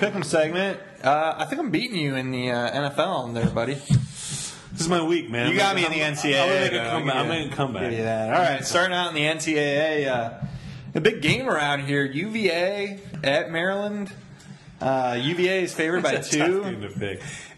pick'em segment. I think I'm beating you in the NFL there, buddy. This is my week, man. You got me in the NCAA. I'm making a comeback. Give you that. All right, starting out in the NCAA. A big game around here. UVA at Maryland. UVA is favored by 2.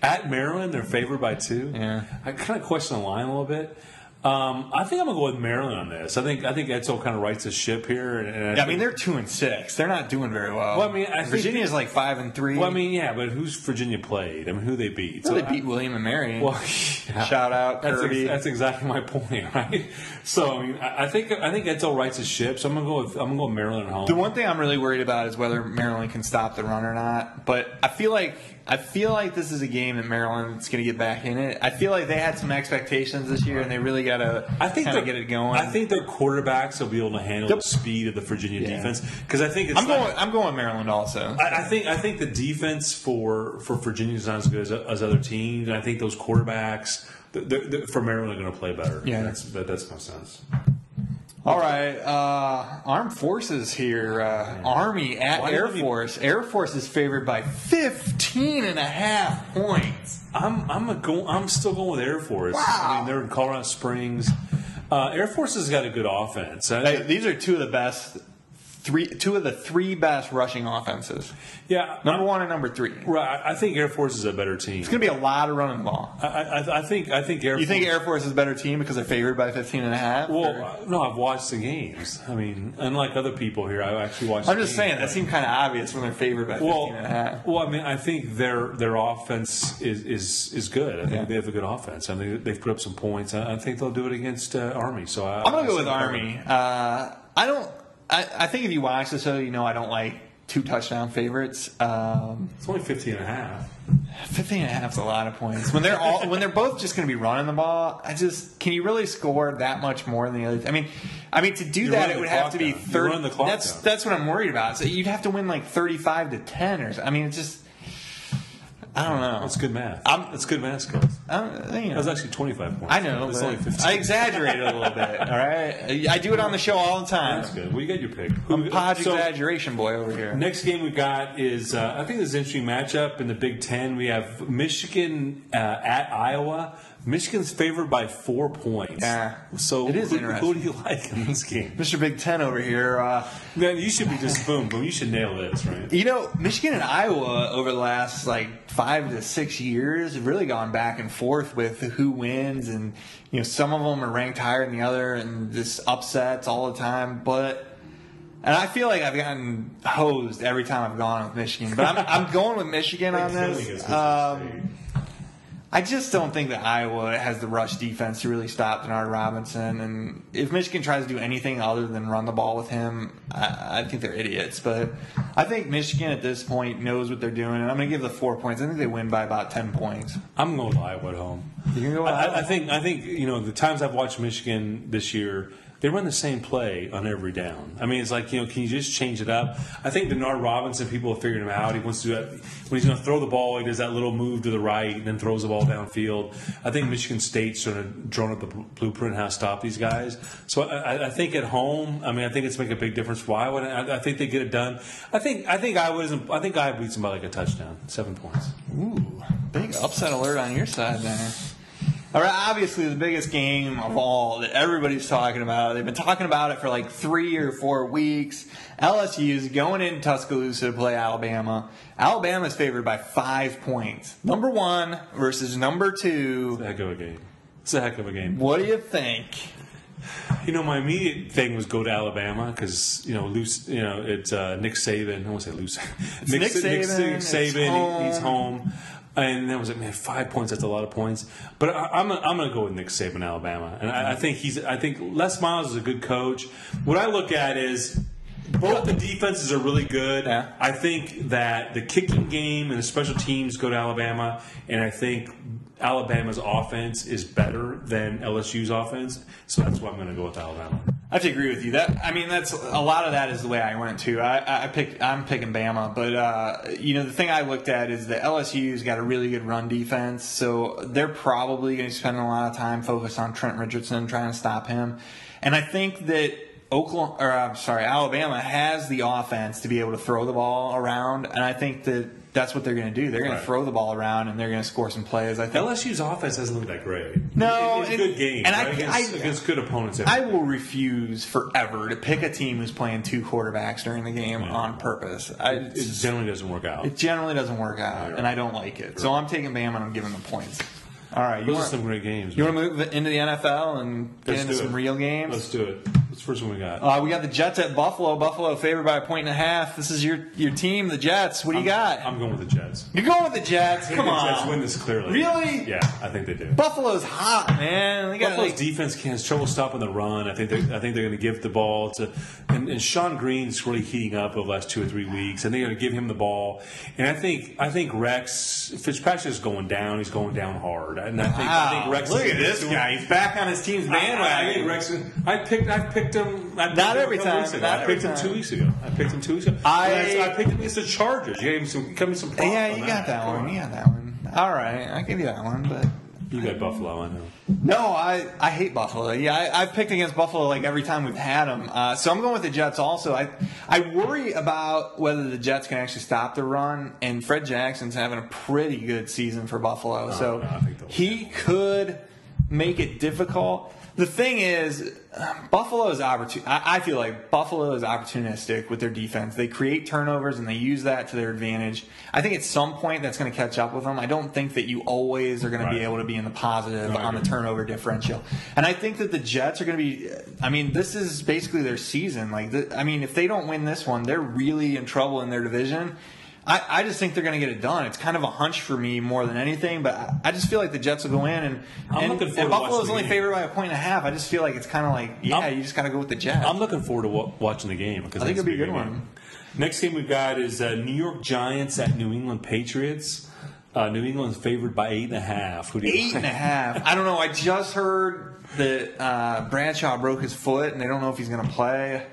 At Maryland, they're favored by 2. Yeah. I kind of question the line a little bit. I think I'm gonna go with Maryland on this. I think Edsel kind of rights the ship here. And I mean, they're 2-6. They're not doing very well. Well, I mean, Virginia's like 5-3. Well, I mean, yeah, but who's Virginia played? I mean, who they beat? Well, they beat William and Mary. Well, yeah. Shout out Kirby. That's exactly my point, right? So I mean, I think Edsel rights his ship. So I'm gonna go with Maryland at home. The one thing I'm really worried about is whether Maryland can stop the run or not. But I feel like this is a game that Maryland's going to get back in it. I feel like they had some expectations this year, and they really got to kind of get it going. I think their quarterbacks will be able to handle the speed of the Virginia defense because I think I'm going Maryland also. I think the defense for Virginia is not as good as other teams, and I think those quarterbacks for Maryland are going to play better. Yeah, that's no sense. All right, Armed Forces here. Army at Air Force. Air Force is favored by 15.5 points. I'm still going with Air Force. Wow. I mean, they're in Colorado Springs. Air Force has got a good offense. These are two of the three best rushing offenses. Yeah, number 1 and number 3. Right. I think Air Force is a better team. It's going to be a lot of running the ball. I think Air Force. You think Air Force is a better team because they're favored by 15.5? Well, no, I've watched the games. I mean, unlike other people here, I actually watched. I'm just saying that seemed kind of obvious when they're favored by 15.5. Well, I mean, I think their offense is good. I think they have a good offense. I mean, they've put up some points. I think they'll do it against Army. So I'm going to go with Army. I think if you watch this show, you know I don't like 2 touchdown favorites. It's only 15.5. 15.5 is a lot of points. When they're both just going to be running the ball, can you really score that much more than the other? I mean to do that, it would have to be 30. That's what I'm worried about. So you'd have to win like 35-10 or something. I mean, it's just. I don't know. That's good math. That's good math skills. That was actually 25 points. I know. It's only 15. I exaggerated a little bit. All right. I do it on the show all the time. That's good. Well, you got your pick. I'm Podge exaggeration boy over here. Next game we got is I think this is an interesting matchup in the Big Ten. We have Michigan at Iowa. Michigan's favored by 4 points. Yeah. So it is interesting. Who do you like in this game? Mr. Big Ten over here. Man, you should be just boom. You should nail this, right? You know, Michigan and Iowa over the last 5 to 6 years have really gone back and forth with who wins, and some of them are ranked higher than the other, and this upsets all the time. And I feel like I've gotten hosed every time I've gone with Michigan, but I'm going with Michigan on this. I just don't think that Iowa has the rush defense to really stop Denard Robinson. And if Michigan tries to do anything other than run the ball with him, I think they're idiots. But I think Michigan at this point knows what they're doing, and I'm going to give the 4 points. I think they win by about 10 points. I'm going with Iowa at home. You can go with Iowa? I think the times I've watched Michigan this year, they run the same play on every down. I mean, it's like, can you just change it up? I think Denard Robinson, people have figured him out. He wants to do that. When he's going to throw the ball, he does that little move to the right and then throws the ball downfield. I think Michigan State's sort of drawn up the blueprint how to stop these guys. So I think at home, I think it's make a big difference for Iowa. I think they get it done. I think Iowa beats them by like a touchdown, 7 points. Ooh, big upset alert on your side there. All right, obviously the biggest game of all that everybody's talking about. They've been talking about it for like 3 or 4 weeks. LSU's going in Tuscaloosa to play Alabama. Alabama's favored by 5 points. Number 1 versus number 2. It's a heck of a game. What do you think? My immediate thing was go to Alabama because it's Nick Saban. I won't say loose. Nick Saban. He's home. And that was like, 5 points. That's a lot of points. But I'm going to go with Nick Saban, Alabama. And I think Les Miles is a good coach. What I look at is both the defenses are really good. Yeah. I think that the kicking game and the special teams go to Alabama, and I think Alabama's offense is better than LSU's offense. So that's why I'm going to go with Alabama. I have to agree with you. That's a lot of that is the way I went too. I'm picking Bama, but the thing I looked at is that LSU's got a really good run defense, so they're probably going to spend a lot of time focused on Trent Richardson, trying to stop him. And I think that Alabama has the offense to be able to throw the ball around, and I think that that's what they're going to do. They're going to throw the ball around and they're going to score some plays. I think LSU's offense doesn't look that great. No, it's good games, and right? against good opponents. I will refuse forever to pick a team who's playing 2 quarterbacks during the game on purpose. It generally doesn't work out. It generally doesn't work out, and I don't like it. So I'm taking Bama and I'm giving them points. All right, those are some great games. You want to move into the NFL and get into some real games? Let's do it. What's the first one we got? We got the Jets at Buffalo. Buffalo favored by 1.5. This is your team, the Jets. What do you got? I'm going with the Jets. You're going with the Jets? Come on. The Jets win this clearly. Really? Yeah, I think they do. Buffalo's hot, man. Buffalo's defense has trouble stopping the run. I think they're going to give the ball to and Sean Green's really heating up over the last 2 or 3 weeks, and they're going to give him the ball. And I think Rex Fitzpatrick is going down. He's going down hard, and I think Rex. Look at this guy. He's back on his team's bandwagon. I've picked him. Not every time. I picked him 2 weeks ago. I picked him I picked him against the Chargers. You gave me some props. Yeah, you got that one. You got that one. All right, I give you that one, but. You got Buffalo, I know. No, I hate Buffalo. Yeah, I've picked against Buffalo like every time we've had them. So I'm going with the Jets also. I worry about whether the Jets can actually stop the run, and Fred Jackson's having a pretty good season for Buffalo. He could make it difficult. The thing is, Buffalo is I feel like Buffalo is opportunistic with their defense. They create turnovers and they use that to their advantage. I think at some point that's going to catch up with them. I don't think that you always are going to be able to be in the positive on the turnover differential. And I think that the Jets are going to be. I mean, this is basically their season. If they don't win this one, they're really in trouble in their division. I just think they're going to get it done. It's kind of a hunch for me more than anything, but I just feel like the Jets will go in and Buffalo's only favored by 1.5. I just feel like it's kind of like, you just got to go with the Jets. I'm looking forward to watching the game because I think it'll be a good one. Next game we've got is New York Giants at New England Patriots. New England's favored by 8.5. Who do you 8.5. I don't know. I just heard that Bradshaw broke his foot, and they don't know if he's going to play.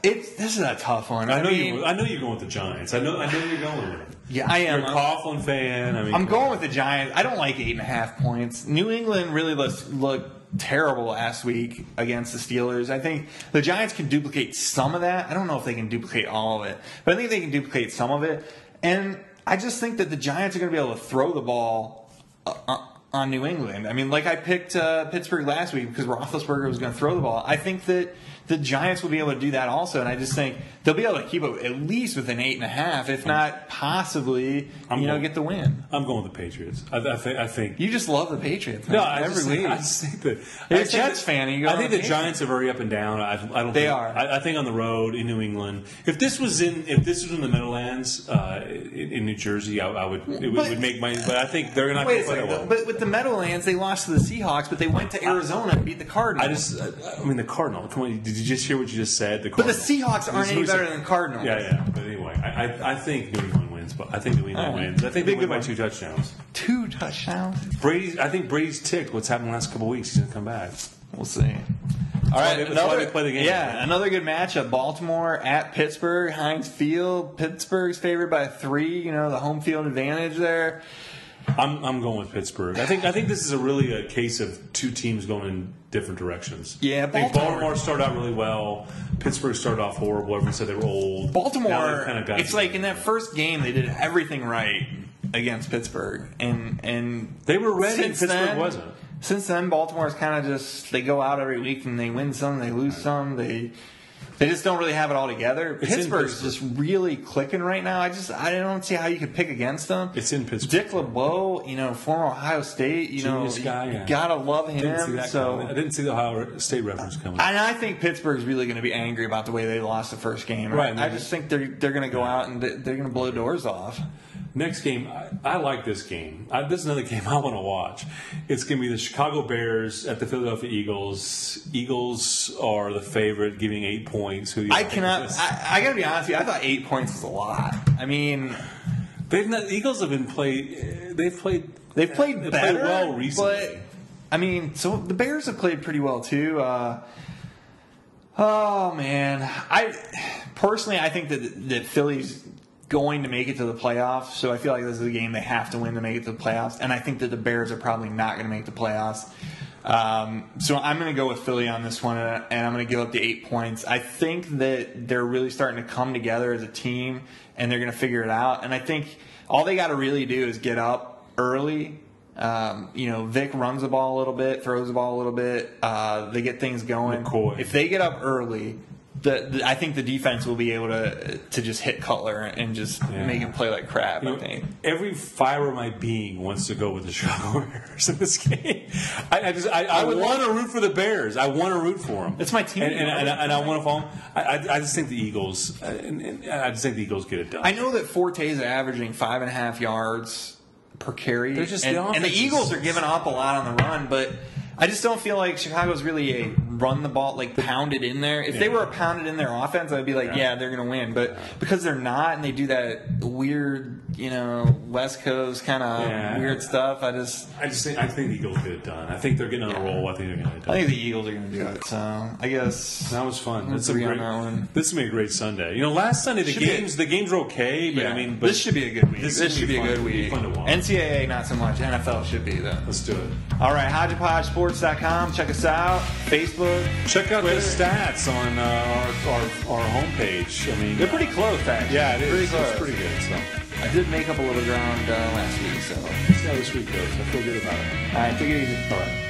This is a tough one. I know you're going with the Giants. I know you're going with them. Yeah, I am. You're a Coughlin fan. I'm going with the Giants. I don't like 8.5 points. New England really looked terrible last week against the Steelers. I think the Giants can duplicate some of that. I don't know if they can duplicate all of it, but I think they can duplicate some of it. And I just think that the Giants are going to be able to throw the ball on New England. I mean, like I picked Pittsburgh last week because Roethlisberger was going to throw the ball. I think that the Giants will be able to do that also, and I just think they'll be able to keep it at least within 8.5, if not possibly, get the win. I'm going with the Patriots. I think you just love the Patriots. Man. No, every week. I just think that you're a Jets fan. I think the Giants are very up and down. I don't. They are. I think on the road in New England, if this was in the Meadowlands in New Jersey, it would make my. But I think they're not going to play well. But with the Meadowlands, they lost to the Seahawks, but they went to Arizona and beat the Cardinals. The Cardinals. Come on, did you just hear what you just said? But the Seahawks aren't any better than Cardinals. Yeah. But anyway, I think New England wins. But I think New England wins. I think they win by 2 touchdowns. 2 touchdowns. I think Brady's ticked. What's happened the last couple of weeks? He's going to come back. We'll see. All right, that's why they play the game. Yeah, another good matchup. Baltimore at Pittsburgh, Heinz Field. Pittsburgh's favored by 3. The home field advantage there. I'm going with Pittsburgh. I think this is really a case of 2 teams going in different directions. Yeah, Baltimore started out really well. Pittsburgh started off horrible. Everyone said they were old. Baltimore, it's like in that first game they did everything right against Pittsburgh, and they were ready. Pittsburgh wasn't. Since then, Baltimore's kind of just they go out every week and they win some, they lose some, they just don't really have it all together. Pittsburgh's just really clicking right now. I don't see how you could pick against them. It's in Pittsburgh. Dick LeBeau, former Ohio State, genius guy. You gotta love him. I didn't see the Ohio State reference coming. And I think Pittsburgh's really going to be angry about the way they lost the first game. Right. I just think they're going to go out and they're going to blow doors off. Next game, I like this game. This is another game I want to watch. It's going to be the Chicago Bears at the Philadelphia Eagles. Eagles are the favorite, giving 8 points. I got to be honest with you. I thought 8 points was a lot. I mean, the Eagles have been played. They've played better, well recently. But I mean, so the Bears have played pretty well too. Oh man, I think that Philly's going to make it to the playoffs, so I feel like this is a game they have to win to make it to the playoffs, and I think that the Bears are probably not going to make the playoffs. So I'm going to go with Philly on this one, and I'm going to give up the 8 points. I think that they're really starting to come together as a team, and they're going to figure it out. And I think all they got to really do is get up early. Vic runs the ball a little bit, throws the ball a little bit. They get things going. McCoy. If they get up early, I think the defense will be able to just hit Cutler and just make him play like crap. I think every fiber of my being wants to go with the Chicago Bears in this game. I want to root for the Bears. I want to root for them. It's my team, and I want to follow them. I just think the Eagles. I just think the Eagles get it done. I know that Forte's averaging 5.5 yards per carry. They're just and the Eagles are giving up a lot on the run, but I just don't feel like Chicago's really a run the ball, like pounded in there. If they were a pounded in their offense, I'd be like, they're going to win. But because they're not, and they do that weird, West Coast kind of weird stuff, I think the Eagles get it done. I think they're getting on a roll. I think they're going to get it done. I think the Eagles are going to do it. So I guess that was fun. This is going to be a great Sunday. Last Sunday the games were okay, but this should be a good week. This should be a good week. Fun to watch. NCAA not so much. NFL should be though. Let's do it. All right, HodgeandPodgeSports.com. Check us out. Facebook. Check out Twitter. The stats on our homepage. I mean, they're pretty close, actually. Yeah, it is. Pretty close. It's pretty good. So I did make up a little ground last week, so let's see how this week goes. I feel good about it. All right, take it easy. All right.